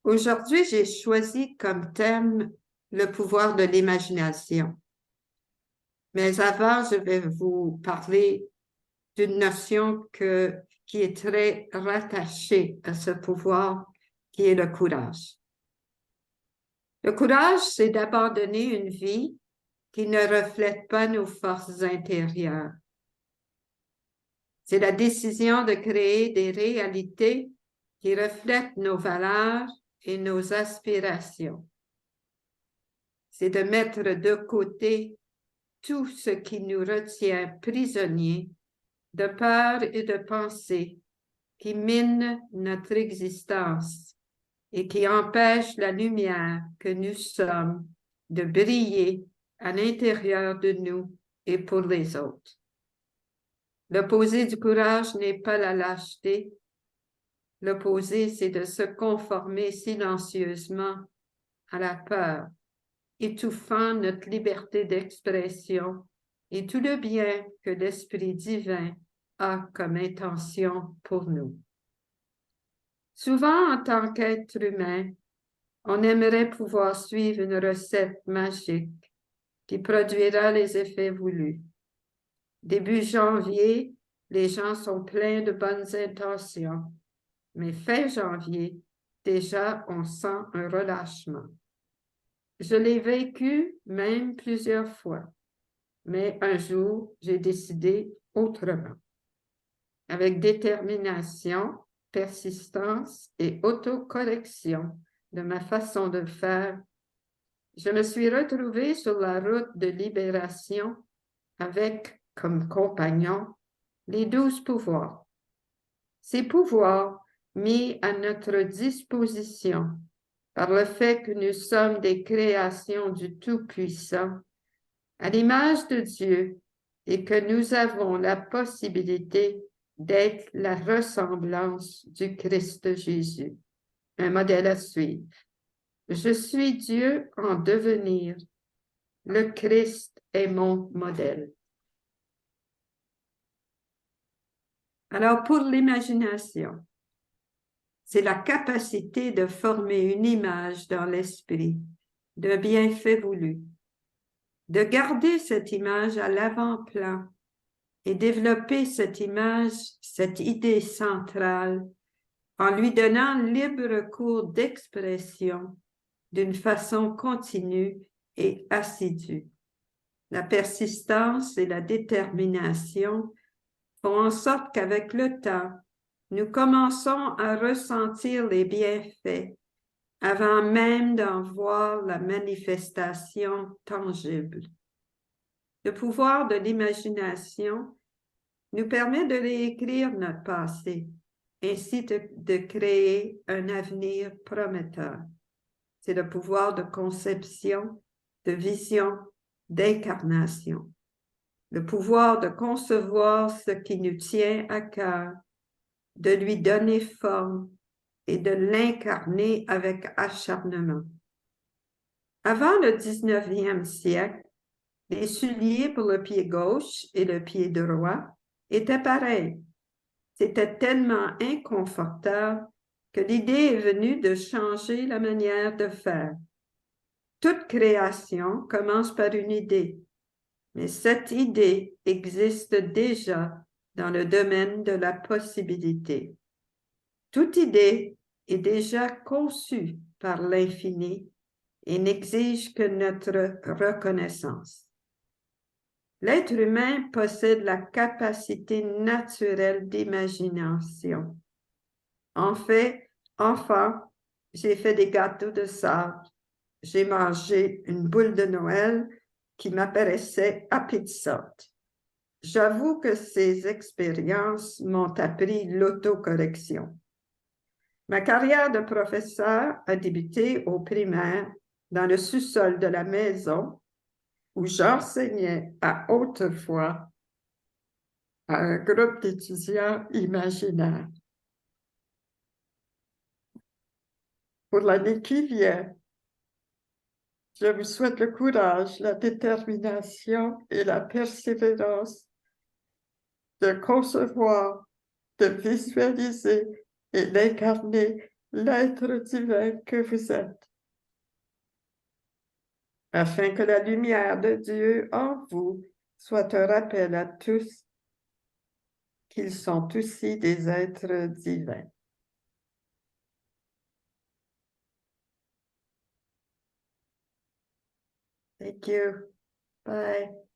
Aujourd'hui, j'ai choisi comme thème le pouvoir de l'imagination. Mais avant, je vais vous parler d'une notion qui est très rattachée à ce pouvoir, qui est le courage. Le courage, c'est d'abandonner une vie qui ne reflète pas nos forces intérieures. C'est la décision de créer des réalités qui reflètent nos valeurs et nos aspirations. C'est de mettre de côté tout ce qui nous retient prisonniers de peur et de pensée qui minent notre existence et qui empêchent la lumière que nous sommes de briller à l'intérieur de nous et pour les autres. L'opposé du courage n'est pas la lâcheté. L'opposé, c'est de se conformer silencieusement à la peur, étouffant notre liberté d'expression et tout le bien que l'Esprit divin a comme intention pour nous. Souvent, en tant qu'être humain, on aimerait pouvoir suivre une recette magique qui produira les effets voulus. Début janvier, les gens sont pleins de bonnes intentions, mais fin janvier, déjà, on sent un relâchement. Je l'ai vécu même plusieurs fois, mais un jour, j'ai décidé autrement. Avec détermination, persistance et autocorrection de ma façon de faire, je me suis retrouvée sur la route de libération avec comme compagnon les 12 pouvoirs. Ces pouvoirs mis à notre disposition par le fait que nous sommes des créations du Tout-Puissant, à l'image de Dieu, et que nous avons la possibilité d'être la ressemblance du Christ Jésus, un modèle à suivre. Je suis Dieu en devenir. Le Christ est mon modèle. Alors, pour l'imagination, c'est la capacité de former une image dans l'esprit d'un bienfait voulu, de garder cette image à l'avant-plan et développer cette image, cette idée centrale, en lui donnant libre cours d'expression d'une façon continue et assidue. La persistance et la détermination font en sorte qu'avec le temps, nous commençons à ressentir les bienfaits avant même d'en voir la manifestation tangible. Le pouvoir de l'imagination nous permet de réécrire notre passé, ainsi de créer un avenir prometteur. C'est le pouvoir de conception, de vision, d'incarnation. Le pouvoir de concevoir ce qui nous tient à cœur, de lui donner forme et de l'incarner avec acharnement. Avant le 19e siècle, les souliers pour le pied gauche et le pied droit étaient pareils. C'était tellement inconfortable que l'idée est venue de changer la manière de faire. Toute création commence par une idée, mais cette idée existe déjà dans le domaine de la possibilité. Toute idée est déjà conçue par l'infini et n'exige que notre reconnaissance. L'être humain possède la capacité naturelle d'imagination. En fait, enfant, j'ai fait des gâteaux de sable. J'ai mangé une boule de Noël qui m'apparaissait appétissante. J'avoue que ces expériences m'ont appris l'autocorrection. Ma carrière de professeur a débuté au primaire dans le sous-sol de la maison où j'enseignais à haute voix à un groupe d'étudiants imaginaires. Pour l'année qui vient, je vous souhaite le courage, la détermination et la persévérance de concevoir, de visualiser et d'incarner l'être divin que vous êtes, afin que la lumière de Dieu en vous soit un rappel à tous qu'ils sont aussi des êtres divins. Thank you. Bye.